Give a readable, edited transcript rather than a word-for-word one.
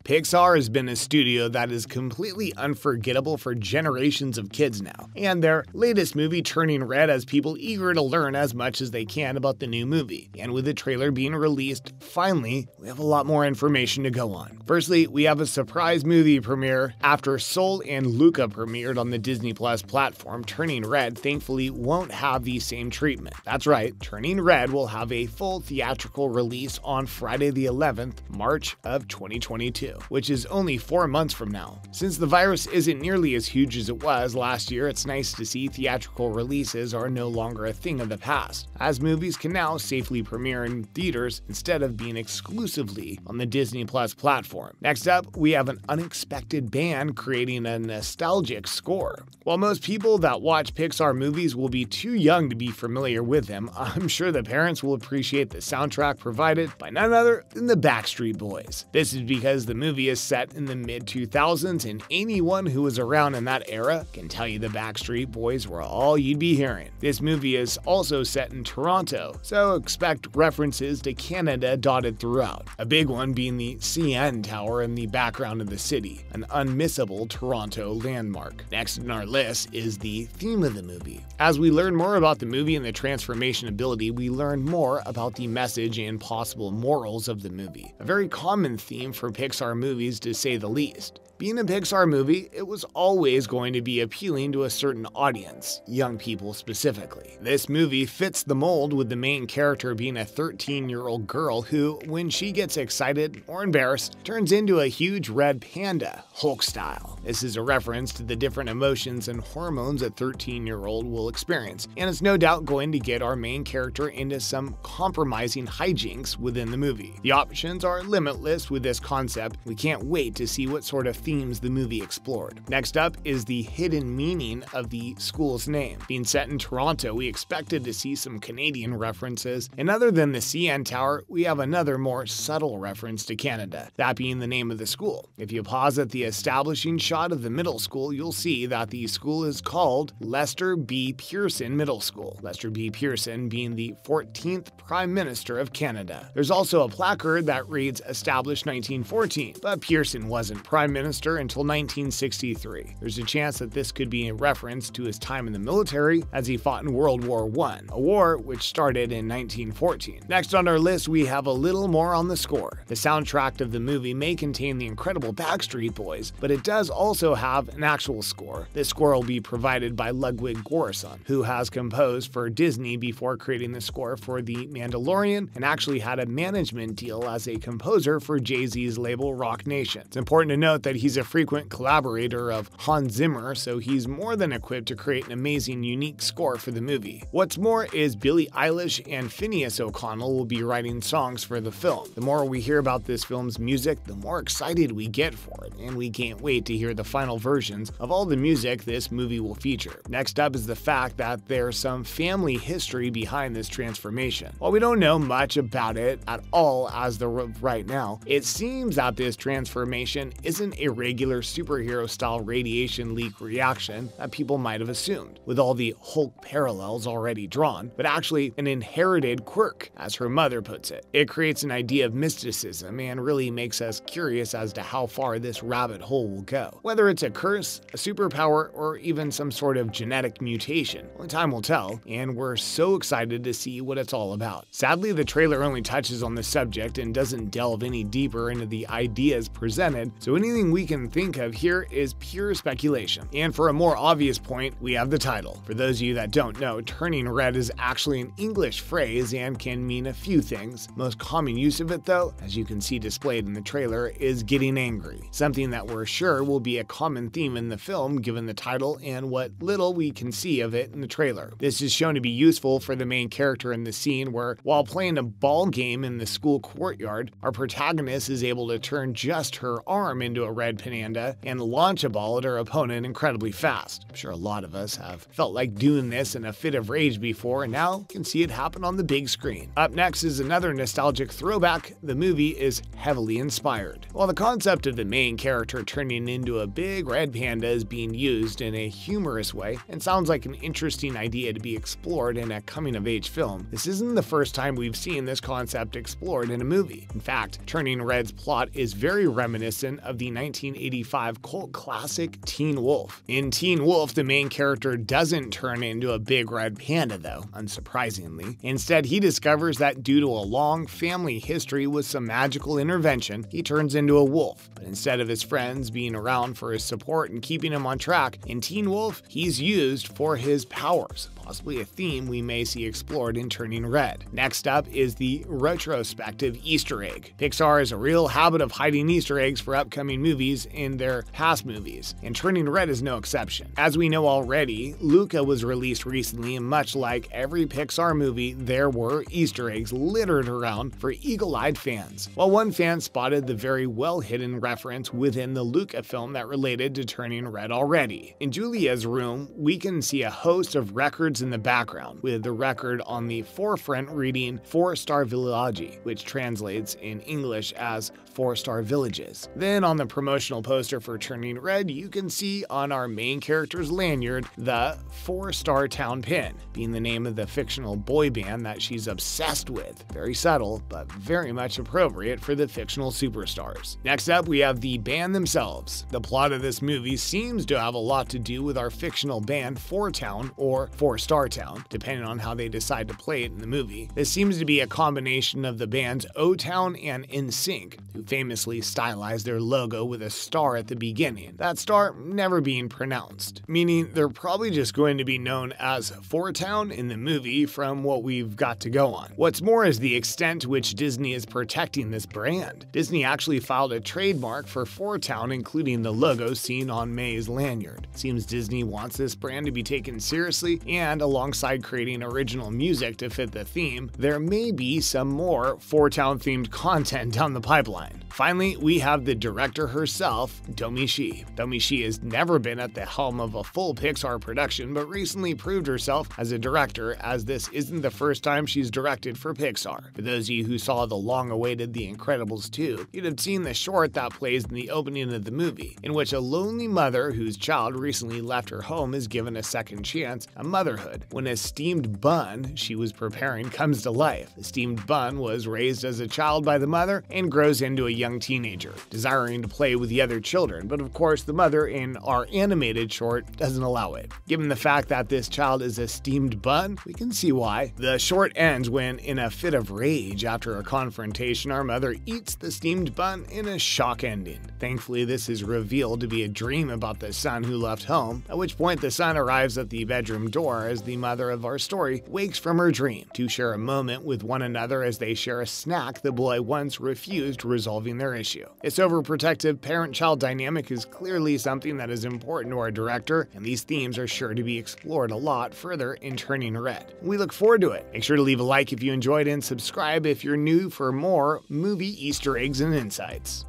Pixar has been a studio that is completely unforgettable for generations of kids now, and their latest movie, Turning Red, has people eager to learn as much as they can about the new movie. And with the trailer being released, finally, we have a lot more information to go on. Firstly, we have a surprise movie premiere. After Soul and Luca premiered on the Disney Plus platform, Turning Red thankfully won't have the same treatment. That's right, Turning Red will have a full theatrical release on Friday the 11th, March of 2022. Which is only 4 months from now. Since the virus isn't nearly as huge as it was last year, it's nice to see theatrical releases are no longer a thing of the past, as movies can now safely premiere in theaters instead of being exclusively on the Disney Plus platform. Next up, we have an unexpected band creating a nostalgic score. While most people that watch Pixar movies will be too young to be familiar with them, I'm sure the parents will appreciate the soundtrack provided by none other than the Backstreet Boys. This is because the movie is set in the mid-2000s, and anyone who was around in that era can tell you the Backstreet Boys were all you'd be hearing. This movie is also set in Toronto, so expect references to Canada dotted throughout. A big one being the CN Tower in the background of the city, an unmissable Toronto landmark. Next on our list is the theme of the movie. As we learn more about the movie and the transformation ability, we learn more about the message and possible morals of the movie. A very common theme for Pixar movies, to say the least. Being a Pixar movie, it was always going to be appealing to a certain audience, young people specifically. This movie fits the mold, with the main character being a 13-year-old girl who, when she gets excited or embarrassed, turns into a huge red panda, Hulk style. This is a reference to the different emotions and hormones a 13-year-old will experience, and it's no doubt going to get our main character into some compromising hijinks within the movie. The options are limitless with this concept. We can't wait to see what sort of themes the movie explored. Next up is the hidden meaning of the school's name. Being set in Toronto, we expected to see some Canadian references, and other than the CN Tower, we have another more subtle reference to Canada, that being the name of the school. If you pause at the establishing shot of the middle school, you'll see that the school is called Lester B. Pearson Middle School, Lester B. Pearson being the 14th Prime Minister of Canada. There's also a placard that reads established 1914, but Pearson wasn't Prime Minister until 1963. There's a chance that this could be a reference to his time in the military as he fought in World War I, a war which started in 1914. Next on our list, we have a little more on the score. The soundtrack of the movie may contain the incredible Backstreet Boys, but it does also have an actual score. This score will be provided by Ludwig Göransson, who has composed for Disney before creating the score for The Mandalorian and actually had a management deal as a composer for Jay-Z's label Rock Nation. It's important to note that he's a frequent collaborator of Hans Zimmer, so he's more than equipped to create an amazing, unique score for the movie. What's more is Billie Eilish and Phineas O'Connell will be writing songs for the film. The more we hear about this film's music, the more excited we get for it, and we can't wait to hear the final versions of all the music this movie will feature. Next up is the fact that there's some family history behind this transformation. While we don't know much about it at all as of right now, it seems that this transformation isn't a regular superhero-style radiation leak reaction that people might have assumed, with all the Hulk parallels already drawn, but actually an inherited quirk, as her mother puts it. It creates an idea of mysticism and really makes us curious as to how far this rabbit hole will go. Whether it's a curse, a superpower, or even some sort of genetic mutation, only time will tell, and we're so excited to see what it's all about. Sadly, the trailer only touches on the subject and doesn't delve any deeper into the ideas presented, so anything we can think of here is pure speculation. And for a more obvious point, we have the title. For those of you that don't know, Turning Red is actually an English phrase and can mean a few things. Most common use of it, though, as you can see displayed in the trailer, is getting angry, something that we're sure will be a common theme in the film given the title and what little we can see of it in the trailer. This is shown to be useful for the main character in the scene where, while playing a ball game in the school courtyard, our protagonist is able to turn just her arm into a red red panda and launch a ball at her opponent incredibly fast. I'm sure a lot of us have felt like doing this in a fit of rage before, and now can see it happen on the big screen. Up next is another nostalgic throwback. The movie is heavily inspired. While the concept of the main character turning into a big red panda is being used in a humorous way and sounds like an interesting idea to be explored in a coming-of-age film, this isn't the first time we've seen this concept explored in a movie. In fact, Turning Red's plot is very reminiscent of the 1985 cult classic Teen Wolf. In Teen Wolf, the main character doesn't turn into a big red panda though, unsurprisingly. Instead, he discovers that due to a long family history with some magical intervention, he turns into a wolf. But instead of his friends being around for his support and keeping him on track, in Teen Wolf, he's used for his powers, possibly a theme we may see explored in Turning Red. Next up is the retrospective Easter egg. Pixar has a real habit of hiding Easter eggs for upcoming movies in their past movies, and Turning Red is no exception. As we know already, Luca was released recently, and much like every Pixar movie, there were Easter eggs littered around for eagle-eyed fans. While one fan spotted the very well-hidden reference within the Luca film that related to Turning Red already. In Julia's room, we can see a host of records in the background, with the record on the forefront reading 4-Star Villaggi, which translates in English as 4-Star Villages. Then on the promotional poster for Turning Red, you can see on our main character's lanyard the 4-Star Town pin, being the name of the fictional boy band that she's obsessed with. Very subtle, but very much appropriate for the fictional superstars. Next up, we have the band themselves. The plot of this movie seems to have a lot to do with our fictional band 4-Town or 4-Star Town, depending on how they decide to play it in the movie. This seems to be a combination of the bands O-Town and NSYNC, who famously stylized their logo with a star at the beginning, that star never being pronounced, meaning they're probably just going to be known as 4-Town in the movie from what we've got to go on. What's more is the extent to which Disney is protecting this brand. Disney actually filed a trademark for 4-Town, including the logo seen on May's lanyard. Seems Disney wants this brand to be taken seriously, and alongside creating original music to fit the theme, there may be some more 4-Town themed content down the pipeline. Finally, we have the director herself, Domee Shi. Domee Shi has never been at the helm of a full Pixar production, but recently proved herself as a director, as this isn't the first time she's directed for Pixar. For those of you who saw the long-awaited The Incredibles 2, you'd have seen the short that plays in the opening of the movie, in which a lonely mother whose child recently left her home is given a second chance at motherhood when a steamed bun she was preparing comes to life. The steamed bun was raised as a child by the mother and grows into a young teenager, desiring to play with the other children, but of course the mother in our animated short doesn't allow it. Given the fact that this child is a steamed bun, we can see why. The short ends when, in a fit of rage after a confrontation, our mother eats the steamed bun in a shock ending. Thankfully, this is revealed to be a dream about the son who left home, at which point the son arrives at the bedroom door as the mother of our story wakes from her dream to share a moment with one another as they share a snack the boy once refused, resolving their issue. This overprotective parent-child dynamic is clearly something that is important to our director, and these themes are sure to be explored a lot further in Turning Red. We look forward to it. Make sure to leave a like if you enjoyed and subscribe if you're new for more movie Easter eggs and insights.